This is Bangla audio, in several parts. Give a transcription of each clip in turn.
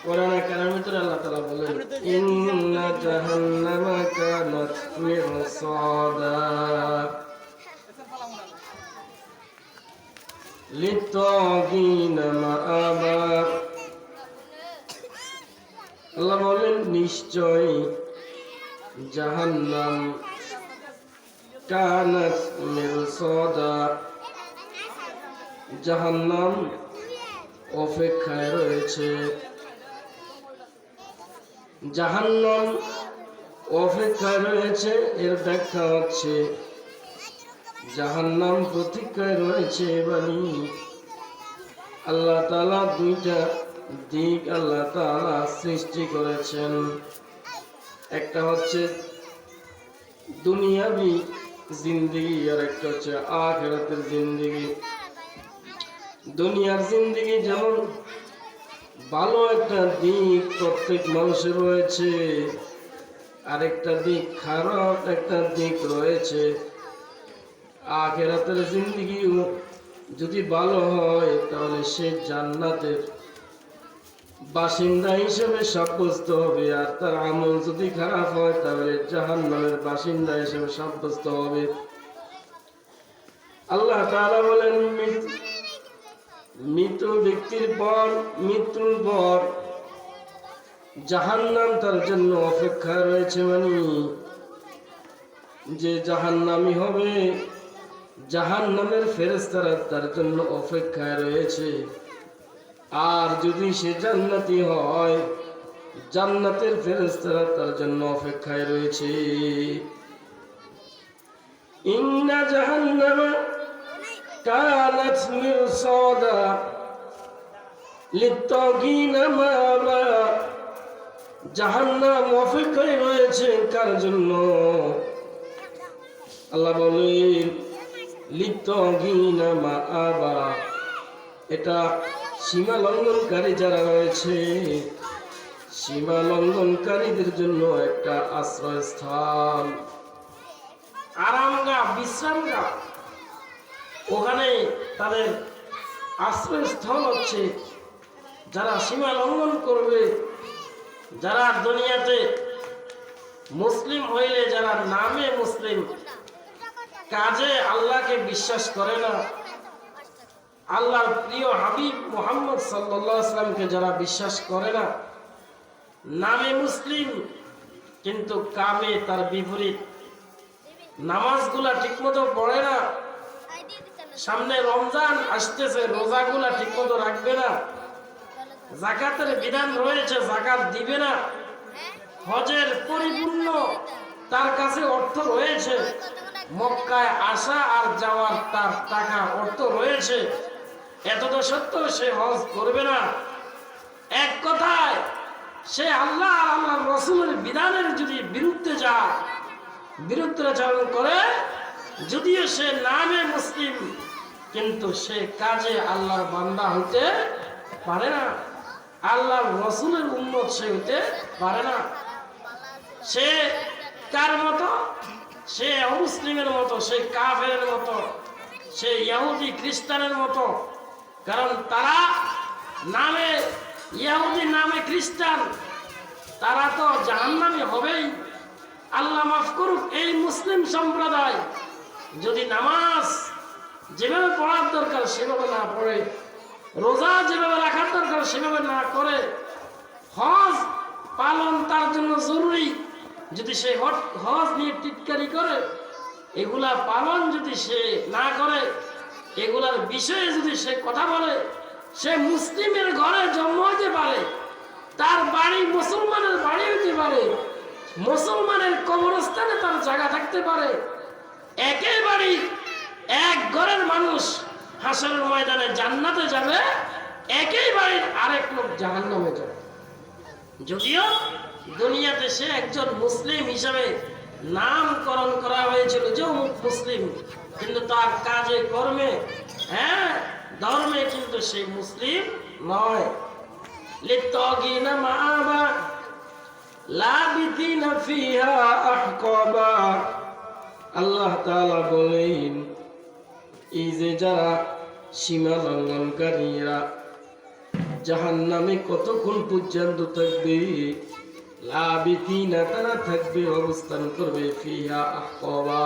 কোরআনে কারিমের ভিতরে আল্লাহ তাআলা বলেন ইন্না জাহান্নামা কানাত মিরসাদা লিত্তাগিনা মাআবা। আল্লাহ বলেন নিশ্চয় জাহান্নাম কানাত মিরসাদা, জাহান্নাম অপেক্ষায় রয়েছে। জাহান্নাম অপেক্ষায় রয়েছে এর ব্যাখ্যা হচ্ছে জাহান্নাম প্রতীক্ষায় রয়েছে। মানে আল্লাহ তাআলা দুইটা দিক আল্লাহ তাআলা সৃষ্টি করেছেন। একটা হচ্ছে দুনিয়াবি জিন্দেগি আর একটা হচ্ছে আখিরাতের জিন্দেগি। দুনিয়ার জিন্দেগি যেমন ভালো একটা দিক প্রত্যেক মানুষের রয়েছে, আরেকটা দিক খারাপ একটা দিক রয়েছে। আখিরাতের জিন্দেগিও যদি ভালো হয় তাহলে সে জান্নাতের বাসিন্দা হিসেবে সাব্যস্ত হবে, আর তার আমল যদি খারাপ হয় তাহলে জাহান্নামের বাসিন্দা হিসেবে সাব্যস্ত হবে। আল্লাহ তাআলা বলেন মৃত ব্যক্তির পর মৃত্যুর পর জাহান্নাম তার জন্য অপেক্ষা রয়েছে। মানে যে জাহান্নামী হবে জাহান্নামের ফেরেশতারা তার জন্য অপেক্ষায় রয়েছে। আর যদি সে জান্নাতি হয় জান্নাতের ফেরেশতারা তার জন্য অপেক্ষায় রয়েছে। ইন্না জাহান্নামা কানাত মিরসাদা লিত্তাগিনা মাআবা। জাহান্নাম অপেক্ষায় রয়েছে কার জন্য? আল্লাহ বলেন লিত্তাগিনা মাআবা, এটা সীমা লঙ্ঘনকারী যারা রয়েছে সীমা লঙ্ঘনকারীদের জন্য একটা আশ্রয়স্থান, আরামগাহ, বিশ্রামগাহ। ওখানে তাদের আশ্রয়স্থল হচ্ছে যারা সীমা লঙ্ঘন করবে, যারা দুনিয়াতে মুসলিম হইলে যারা নামে মুসলিম, কাজে আল্লাহকে বিশ্বাস করে না, আল্লাহর প্রিয় হাবিব মুহাম্মদ সাল্লাল্লাহু আলাইহি ওয়াসাল্লামকে যারা বিশ্বাস করে না, নামে মুসলিম কিন্তু কামে তার বিপরীত, নামাজগুলা ঠিকমতো পড়ে না, সামনে রমজান আসতেছে রোজাগুলা ঠিকমতো রাখবে না, যাকাতের বিধান রয়েছে যাকাত দিবে না, হজের পরিপূর্ণ তার কাছে অর্থ রয়েছে, মক্কায় আসা আর যাওয়ার তার টাকা অর্থ রয়েছে, এতটা সত্ত্বেও সে হজ করবে না। এক কথায় সে আল্লাহ আর আল্লাহর রাসূলের বিধানের যদি বিরুদ্ধে যায়, বিরুদ্ধাচরণ করে, যদিও সে নামে মুসলিম কিন্তু সে কাজে আল্লাহর বান্দা হইতে পারে না, আল্লাহর রাসূলের উম্মত সে হইতে পারে না। সে কার মতো? সে অমুসলিমের মতো, সে কাফেরের মতো, সে ইহুদি খ্রিস্টানের মতো। কারণ তারা নামে ইহুদি নামে খ্রিস্টান, তারা তো জাহান্নামী হবেই। আল্লাহ মাফ করুক, এই মুসলিম সম্প্রদায় যদি নামাজ যেভাবে পড়ার দরকার সেভাবে না পড়ে, রোজা যেভাবে রাখার দরকার সেভাবে না করে, হজ পালন তার জন্য জরুরি, যদি সে হজ নিয়ে টিটকারি করে, এগুলা পালন যদি সে না করে, এগুলার বিষয়ে যদি সে কথা বলে, সে মুসলিমের ঘরে জন্ম হতে পারে, তার বাড়ি মুসলমানের বাড়ি হতে পারে, মুসলমানের কবরস্থানে তার জায়গা থাকতে পারে, একেবারে এক ঘরের মানুষ হাসরের ময়দানে জান্নাতে যাবে, একেবারে আরেক লোক জাহান্নামে যাবে। যদিও দুনিয়াতে সে একজন মুসলিম হিসাবে নামকরণ করা হয়েছিল যে মুসলিম, কিন্তু তার কাজে কর্মে, ধর্মে কিন্তু সে মুসলিম নয়। লিত্তাগিনা মাআবা লাবিদিনা ফিহা আহকাবা। আল্লাহ তাআলা বলেন এই যে যারা সীমা লঙ্ঘনকারীরা জাহান্নামে কতক্ষণ পর্যন্ত থাকবে? লাবিতিনা, তারা থাকবে, অবস্থান করবে, ফিহা আহকাবা,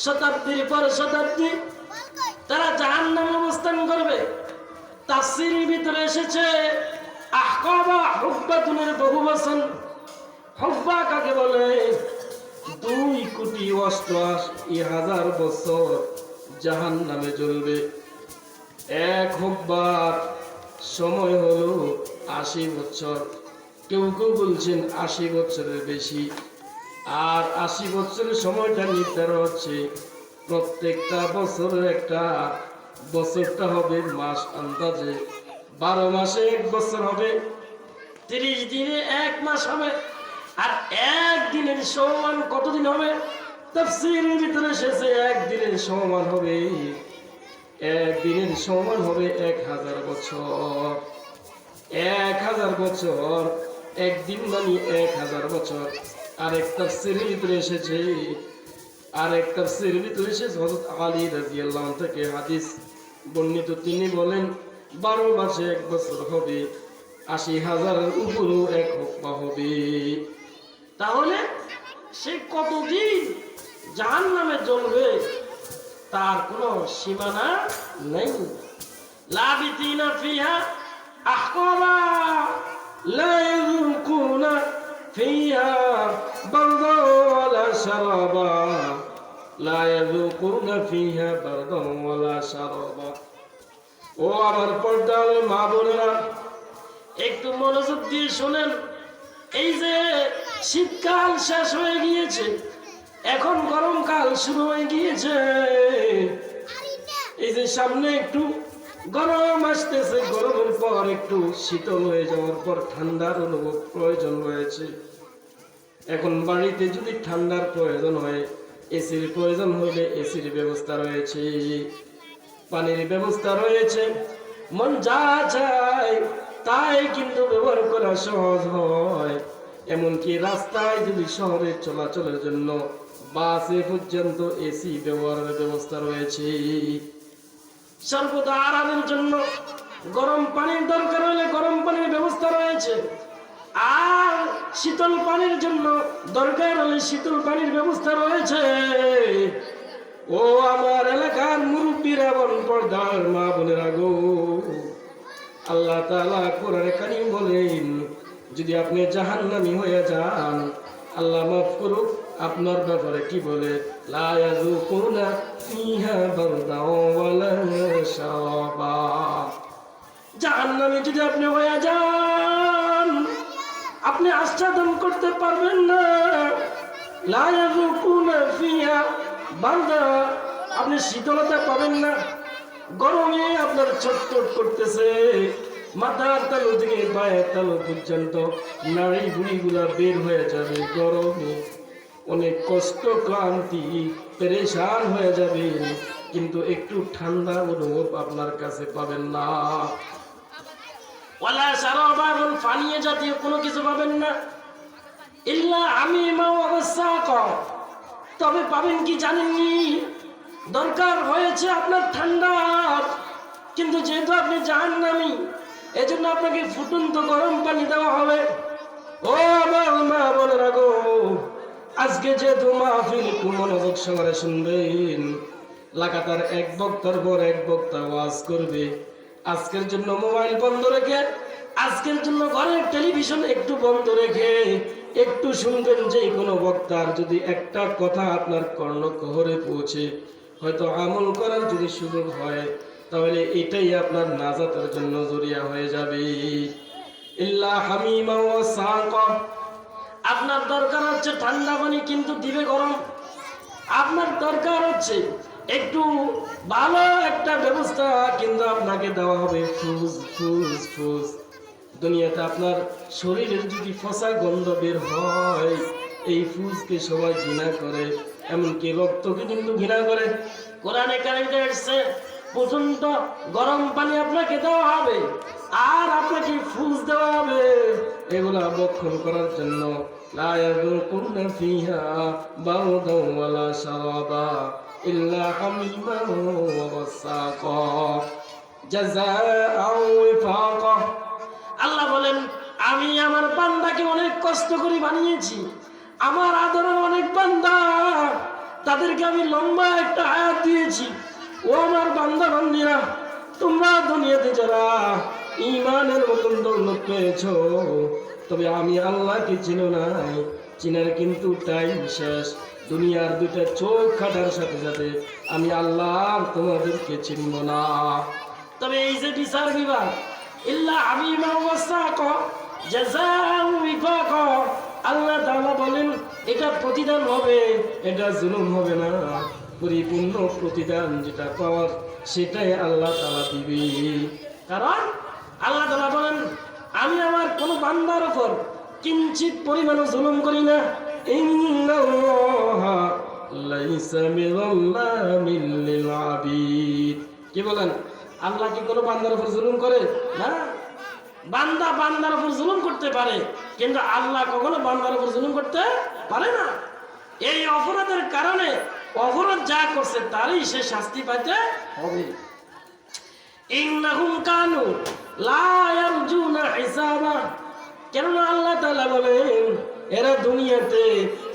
শতাব্দীর পর শতাব্দী তারা জাহান্নামে অবস্থান করবে। তাফসীরের ভিতরে এসেছে আহকাবা হুব্বাতুনের বহুবচন। হুব্বা কাকে বলে? 2,88,000 বছর জাহান্নামে জ্বলবে। এক হুব্বার সময় হলো 80 বছর। কেউ কেউ বলছেন 80 বছরের বেশি। আর 80 বছরের সময়টা নির্ধারণ হচ্ছে প্রত্যেকটা বছরের একটা বছরটা হবে মাস আন্দাজে। 12 মাসে 1 বছর হবে, 30 দিনে 1 মাস হবে। আর একদিনের সমান কতদিন হবে? তাফসীরের ভিতরে এসেছে একদিনের সমান হবে, একদিনের সমান হবে 1000 বছর। 1000 বছর, একদিন মানে 1000 বছর। আরেক তাফসীরের ভিতরে এসেছে, হযরত আলী রাদিয়াল্লাহু আনহু থেকে হাদিস বর্ণিত। তিনি বলেন 12 মাসে 1 বছর হবে, 80,000-এর উপরও 1 হুকবা হবে। তাহলে সে কতদিন জাহান্নামে জ্বলবে তার কোনো সীমানা নেই। লাবিতিনা ফিহা আহকাবা লা ইয়াযুকুনা ফিহা বারদান ওয়ালা শারাবা, লা ইয়াযুকুনা ফিহা বারদান ওয়ালা শারাবা। ও আমার পর্দার মা বোনেরা, একটু মনোযোগ দিয়ে শোনেন। এই যে শীতকাল শেষ হয়ে গিয়েছে, এখন গরমকাল শুরু হয়ে গিয়েছে। এই যে সামনে একটু গরম আসতেছে, গরমের পর একটু শীতল হয়ে যাওয়ার পর ঠান্ডার অনুভব প্রয়োজন রয়েছে। এখন বাড়িতে যদি ঠান্ডার প্রয়োজন হয়, এসির প্রয়োজন হলে এসির ব্যবস্থা রয়েছে, পানির ব্যবস্থা রয়েছে। মন যা চায় তাই কিন্তু ব্যবহার করা সহজ হয়। এমনকি রাস্তায় যদি শহরে চলাচলের জন্য বাসে পর্যন্ত এসি ব্যবহারের ব্যবস্থা রয়েছে। সর্বদা আরামের জন্য গরম পানির দরকার হলে গরম পানির ব্যবস্থা রয়েছে, আর শীতল পানির জন্য দরকার হলে শীতল পানির ব্যবস্থা রয়েছে। ও আমার এলাকার মুরব্বীরা, পর্দার মা বোনেরা গো, আল্লাহ তাআলা কোরআনে কারীম বলেন, যদি আপনি জাহান্নামী হয়ে যান, আল্লাহ মাফ করুক, আপনার ব্যাপারে কি বলে? লা ইয়াযুকুনা ফিহা বারদান ওয়ালা শারাবা। জাহান্নামী যদি আপনি হয়ে যান, আপনি আস্বাদন করতে পারবেন না। লা ইয়াযুকুনা ফিহা বারদা, আপনি শীতলতা পাবেন না। গরমে আপনার ছটফট করতেছে, মাথার তালু থেকে পায়ের তালু পর্যন্ত নাড়ি ভুঁড়িগুলা বের হয়ে যাবে। গরমে অনেক কষ্ট, ক্লান্তি, পেরেশান হয়ে যাবে, কিন্তু একটু ঠান্ডা অনুভব আপনার কাছে পাবেন না। ওয়ালা শারাবা, পানীয় জাতীয় কোনো কিছু পাবেন না। ইল্লা হামিমা ওয়া গাসসাকা, তবে পাবেন কি জানেননি? দরকার হয়েছে আপনার ঠান্ডা, কিন্তু যেহেতু আপনি জাহান্নামী, এজন্য আপনাকে ফুটন্ত গরম পানি দেওয়া হবে। ও আমার মা বোনেরা গো, আজকে যেহেতু মাহফিল, একটু মনোযোগ সহকারে শুনবেন। লাগাতার এক বক্তার পর এক বক্তা ওয়াজ করবে। আজকের জন্য মোবাইল বন্ধ রেখে, আজকের জন্য ঘরের টেলিভিশন একটু বন্ধ রেখে একটু শুনবেন। যে কোনো বক্তার যদি একটা কথা আপনার কর্ণকুহরে পৌঁছে, হয়তো আমল করার যদি সুযোগ হয়, তাহলে এটাই আপনার নাজাতের জন্য জরিয়া হয়ে যাবে। ইল্লা হামিমা ওয়া সাকা, আপনার দরকার হচ্ছে ঠান্ডা পানি, কিন্তু দিবে গরম। আপনার দরকার হচ্ছে একটু ভালো একটা ব্যবস্থা, কিন্তু আপনাকে দেওয়া হবে ফুজ ফুজ ফুজ। দুনিয়াতে আপনার শরীরের যদি ফসা গন্ধ বের হয়, এই ফুজকে সবাই ঘৃণা করে, এমনকি রক্তকে কিন্তু ঘৃণা করে। কোরআনে কারিমে এসেছে পর্যন্ত গরম পানি আপনাকে দেওয়া হবে, আর আপনাকে ফুজ দেওয়া হবে, এগুলা বক্ষণ করার জন্য। লা ইয়াযুকুনা ফিহা বারদান ওয়ালা শারাবা ইল্লা হামিমান ওয়া গাসসাকা। জাযাআও ওয়িফাকা। আল্লাহ বলেন আমি আমার বান্দাকে অনেক কষ্ট করে বানিয়েছি, আমার আদরের অনেক বান্দা, তাদেরকে আমি লম্বা একটা হায়াত দিয়েছি। ও আমার বান্দা বান্দিরা, তোমরা দুনিয়াতে যারা ঈমানের মতন দৌলত পেয়েছো, তবে আমি আল্লাহকে চিনো নাই, চিনার কিন্তু টাইম শেষ। দুনিয়ার দুইটা চোখ কাটার সাথে সাথে আমি আল্লাহ তোমাদেরকে চিনব না। তবে এই যে বিচার বিভাগ, ইল্লা হামিমা ওয়া সাকা জাযাউ ওয়িফাকা, আল্লাহ তাআলা বলেন এটা প্রতিদান হবে, এটা জুলুম হবে না। পরিপূর্ণ প্রতিদান যেটা পাওয়ার সেটাই আল্লাহ তাআলা দিবে। কারণ আল্লাহ তাআলা বলেন আমি আমার কোন বান্দার উপর কিঞ্চিত পরিমাণ জুলুম করি না। ইন্নাল্লাহা লাইসা বিযাল্লামিল লিল আবিদ। কি বলেন? আল্লাহ কি কোনো বান্দার উপর জুলুম করে না? বান্দা বান্দার উপর জুলুম করতে পারে, কিন্তু আল্লাহ কখনো বান্দার উপর জুলুম করতে পারে না। এই অপরাধের কারণে অপরাধ যা করছে তারই সে শাস্তি পাইতে হবে। ইন্নাহুম কানু লা ইয়ারজুনা হিসাবা। কেননা আল্লাহ তাআলা বলেন এরা দুনিয়াতে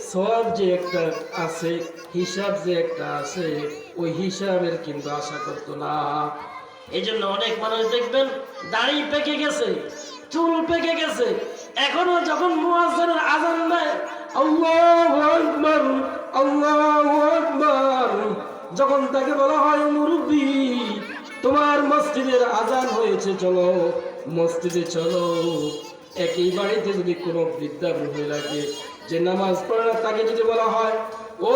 সওয়াব যে একটা আছে, হিসাব যে একটা আছে, ওই হিসাবের কিন্তু আশা করতো না। এই জন্য অনেক মানুষ দেখবেন দাড়ি পেকে গেছে, চুল পেকে গেছে, এখনো যখন মুয়াজ্জিনের আযান দেয় আল্লাহু আকবার আল্লাহু আকবার, যখন তাকে বলা হয় মুরব্বি তোমার মসজিদের আযান হয়েছে, চলো মসজিদে চলো, একই বাড়িতে যদি কোনো বৃদ্ধা মহিলাকে যে নামাজ পড়ে না তাকে যদি বলা হয় ও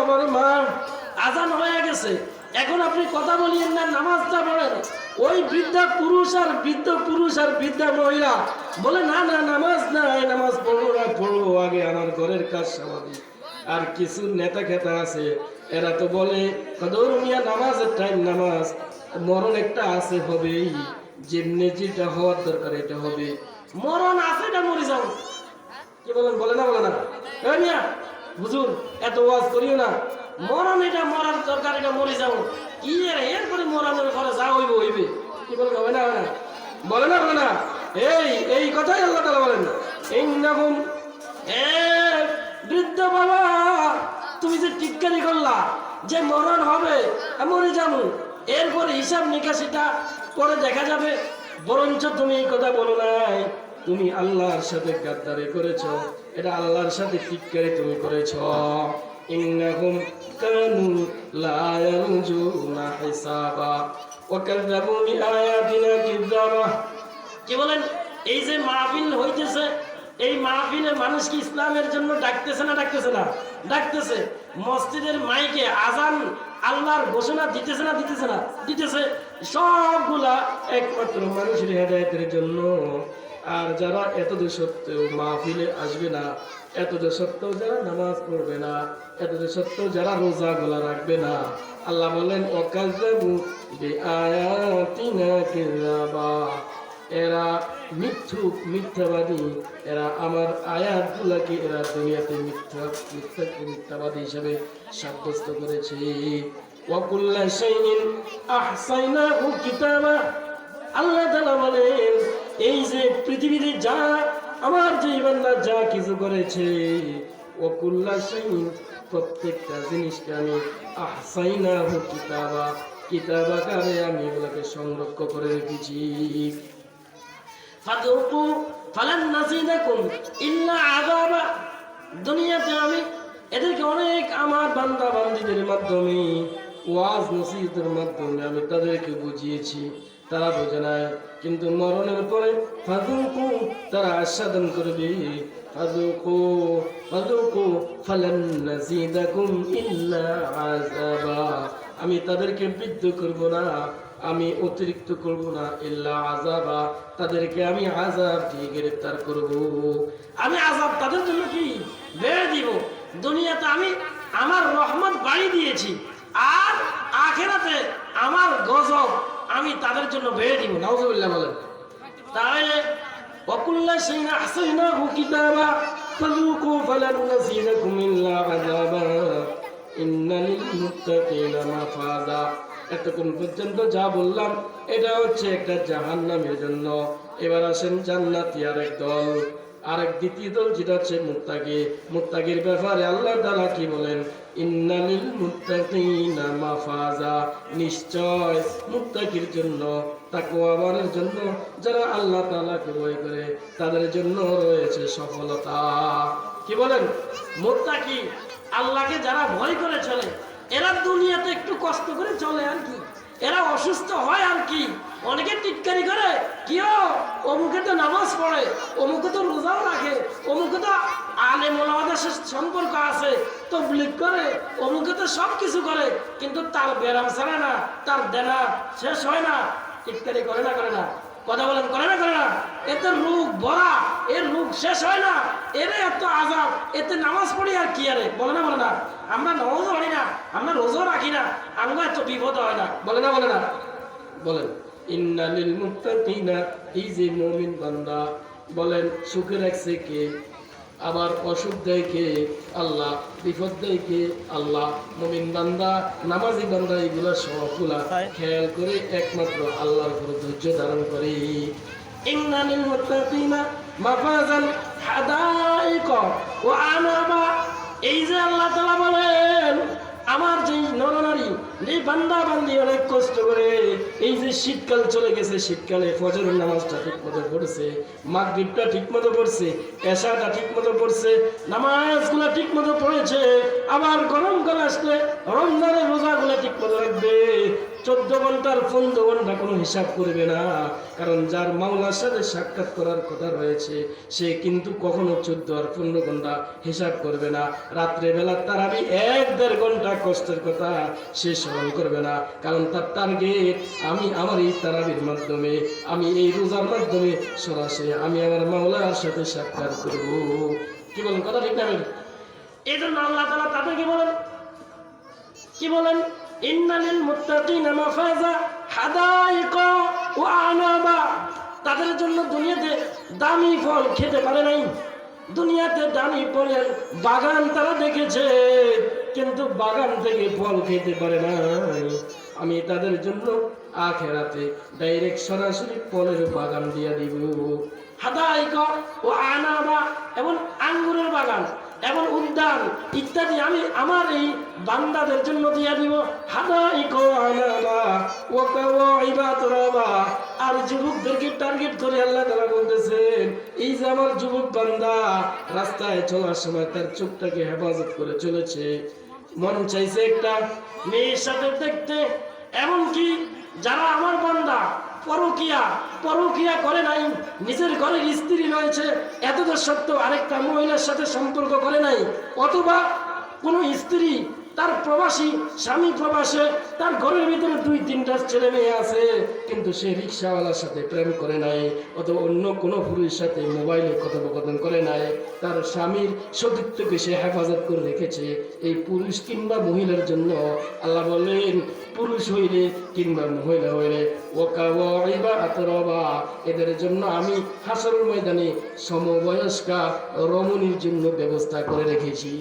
আমার মা আযান হয়ে গেছে, এখন আপনি কথা বলিয়েন না, নামাজটা পড়েন, ওই বৃদ্ধা পুরুষ আর বৃদ্ধা মহিলা বলে না না নামাজ নাই, নামাজ পড়বো না, পড়বো আগে আমার ঘরের কাজ স্বাভাবিক। আর কিছু নেতা খেতা আছে এরা তো বলে কদর মিয়া নামাজের টাইম, নামাজ মরণ একটা আছে হবেই, যেমনি যেটা হওয়ার দরকার এটা হবে, মরণ আছে এটা মরে যাও। কি বলেন? বলে না বলে না মিয়া হুজুর এত ওয়াজ করিও না, মরণ এটা মরার দরকার, এটা মরে যাও। কি এরপরে মরণের ঘরে যা হইবে হইবে। কি বলেন? হবে না বলে না বলে না, এই কথাই আল্লাহ তাআলা বলেন ইন্নাকুম বৃদ্ধ বাবা তুমি যে টিটকারি করলা যে মরণ হবে মরে যাবো, এরপরে হিসাব নিকাশিটা পরে দেখা যাবে, বরঞ্চ তুমি এই কথা বলো নাই, তুমি আল্লাহর সাথে গাদ্দারি করেছো, এটা আল্লাহর সাথে টিটকারি তুমি করেছো। ইন্নাহুম কানু লা ইয়ারজুনা হিসাবা ওয়া কাযাবু বিআয়াতিনা কিযাবা। কি বলেন? এই যে মাহফিল হইতেছে, এই মাহফিলে মানুষ কি ইসলামের জন্য ডাকতেছে না ডাকতেছে না? ডাকতেছে। মসজিদের মাইকে আজান আল্লাহর ঘোষণা দিতেছে না দিতেছে না? দিতেছে। সবগুলা একমাত্র মানুষের হেদায়েতের জন্য। আর যারা এতদ সত্ত্বেও মাহফিলে আসবে না, এতদ সত্ত্বেও যারা নামাজ পড়বে না, এতদ সত্ত্বেও যারা রোজা গোলা রাখবে না, আল্লাহ বলেন ওয়াকাযাবু বিআয়াতিনা কিযাবা, এরা মিথ্যাবাদী, এরা আমার আয়াতগুলোকে এরা দুনিয়াতে মিথ্যাবাদী হিসেবে সাব্যস্ত করেছে। ওয়াকুল্লা শাইইন আহসাইনাহু কিতাবা। আল্লাহ তাআলা বলেন এই যে পৃথিবীতে যা আমার যে বান্দা যা কিছু করেছে, ওয়াকুল্লা শাইইন প্রত্যেকটা জিনিসকে আমি আহসাইনাহু কিতাবা, কিতাবাকারে আমি এগুলোকে সংরক্ষণ করে রেখেছি। ফাযুকু ফালান নাযিদাকুম ইল্লা আযাবা। দুনিয়াতে আমি এদেরকে অনেক আমার বান্দা বান্দীদের মাধ্যমে ওয়াজ নসিহতের মাধ্যমে আমি তাদেরকে বুঝিয়েছি, তারা বোঝে না। কিন্তু মরণের পরে ফাযুকু তারা আস্বাদন করবে, ফাযুকু ফাযুকু ফালান নাযিদাকুম ইল্লা আযাবা। আমি তাদেরকে বৃদ্ধ করব না, আমি অতিরিক্ত করব না, ইল্লা আযাবা, তাদেরকে আমি আযাব দিয়ে গ্রেফতার করব। আমি আযাব তাদের জন্য কি বেড়ে দিব। দুনিয়াতে আমি আমার রহমত বাড়ি দিয়েছি, আর আখিরাতে আমার গজব আমি তাদের জন্য বেড়ে দিব। নাউযুবিল্লাহ বলেন। তাহলে ওয়াকুল্লা শাইইন আহসাইনাহু কিতাবা ফাযুকু ফালান নাযিদাকুম ইল্লা আযাবা ইন্নাল মুত্তাকিনা মাফাযা। এতক্ষণ পর্যন্ত যা বললাম এটা হচ্ছে একটা জাহান্নামের জন্য। এবার আসেন জান্নাতি আরেক দল, আরেক দ্বিতীয় দল যেটা হচ্ছে মুত্তাকি। মুত্তাকির ব্যাপারে আল্লাহ তাআলা কি বলেন? ইন্নালিল মুত্তাকিনা মাফাজা, নিশ্চয় মুত্তাকির জন্য, তাকওয়াবানের জন্য, যারা আল্লাহ তাআলাকে ভয় করে তাদের জন্য রয়েছে সফলতা। কি বলেন? মুত্তাকি, আল্লাহকে যারা ভয় করে চলে, এরা দুনিয়াতে একটু কষ্ট করে চলে আর কি, এরা অসুস্থ হয় আর কি, অনেকে টিটকারি করে, কিও অমুকে তো নামাজ পড়ে, অমুকে তো রোজাও রাখে, অমুকে তো আলেম ওলামাদের সাথে সম্পর্ক আছে, তাবলীগ করে, অমুকে তো সব কিছু করে, কিন্তু তার ব্যারাম ছাড়ে না, তার দেনা শেষ হয় না। টিটকারি করে না করে না? কথা বলেন, করে না করে না? এতে রোগ ভরা, এর রোগ শেষ হয় না, এর এত আযাব, এতে নামাজ পড়ি আর কি আরে, বলে না বলে না? আমরা নামাজও পড়ি না, আমরা রোজাও রাখি না, আমরা এত বিপদ হয় না, বলে না বলে না? বলেন ইন্নালিল মুত্তাকিনা, এই যে মুমিন বান্দা, বলেন সুখে রাখছে কে? আবার অসুখ দেয় কে? আল্লাহ। বিপদ দেয় কে? আল্লাহ। মুমিন বান্দা, নামাজি বান্দা এগুলো সবগুলা খেয়াল করে একমাত্র আল্লাহর উপর ধৈর্য ধারণ করে। ইন্নালিল মুত্তাকিনা মাফাজান হাদাইক ওয়া আনাবা, এই যে আল্লাহ তাআলা বলেন আমার যে নরনারী, যে বান্দা বান্দি অনেক কষ্ট করে, এই যে শীতকাল চলে গেছে, শীতকালে ফজরের নামাজটা ঠিক মতো পড়ছে, মাগরিবটা ঠিক মতো পড়ছে, এশাটা ঠিক মতো পড়ছে, নামাজগুলো ঠিক মতো পড়েছে, আবার গরমকাল আসলে রমজানের রোজাগুলো ঠিক মতো রাখবে, 14 ঘন্টার 15 ঘন্টা কোনো হিসাব করবে না। কারণ যার মাওলার সাথে সাক্ষাৎ করার কথা রয়েছে, সে কিন্তু কখনো 14 আর 15 ঘন্টা হিসাব করবে না। রাত্রে বেলা তারাবি 1-1.5 ঘন্টা কষ্টের কথা সে স্মরণ করবে না, কারণ তার টার্গেট আমি আমার এই তারাবির মাধ্যমে, আমি এই রোজার মাধ্যমে সরাসরি আমি আমার মাওলার সাথে সাক্ষাৎ করব। কি বলেন? কথা ঠিক না? এই জন্য আল্লাহ তাআলা তাদেরকে বলেন, কি বলেন? ইন্নালিল মুত্তাকিনা মাফাজা হাদাইকা ওয়া আনাবা, তাদের জন্য দুনিয়াতে দামি ফল খেতে পারে নাই, দুনিয়াতে দামি ফলের বাগান তারা দেখেছে, কিন্তু বাগান থেকে ফল খেতে পারে নাই। আমি তাদের জন্য আখিরাতে ডাইরেক্ট সরাসরি ফলের বাগান দিয়ে দিব। হাদাইকা ওয়া আনাবা, এবং আঙ্গুরের বাগান এবং উদ্যান ইত্যাদি আমি আমার এই বান্দাদের জন্য দিয়ে দিব। হাদাইকা ওয়া আনাবা ওয়া কাওয়াইবা তুরাবা। আর যুবকদেরকে টার্গেট করে আল্লাহ তাআলা বলতেছেন, এই যে আমার যুবক বান্দা রাস্তায় চলার সময় তার চোখটাকে হেফাজত করে চলেছে, মন চাইছে একটা মেয়ের সাথে দেখতে, এমনকি যারা আমার বান্দা পরকিয়া করে নাই, নিজের ঘরের স্ত্রী রয়েছে, এতটা সত্ত্বেও আরেকটা মহিলার সাথে সম্পর্ক করে নাই, অথবা কোনো স্ত্রী তার প্রবাসী স্বামী প্রবাসে, তার ঘরের ভিতরে 2-3টা ছেলে মেয়ে আছে, কিন্তু সে রিক্সাওয়ালার সাথে প্রেম করে নাই, অথবা অন্য কোনো পুরুষের সাথে মোবাইলে কথোপকথন করে নাই, তার স্বামীর সতীত্বকে সে হেফাজত করে রেখেছে। এই পুরুষ কিংবা মহিলার জন্য আল্লাহ বলেন, পুরুষ হইলে কিংবা মহিলা হইলে ওয়াকাওয়াইবা আতরাবা, এদের জন্য আমি হাসরের ময়দানে সমবয়স্কা রমণীর জন্য ব্যবস্থা করে রেখেছি।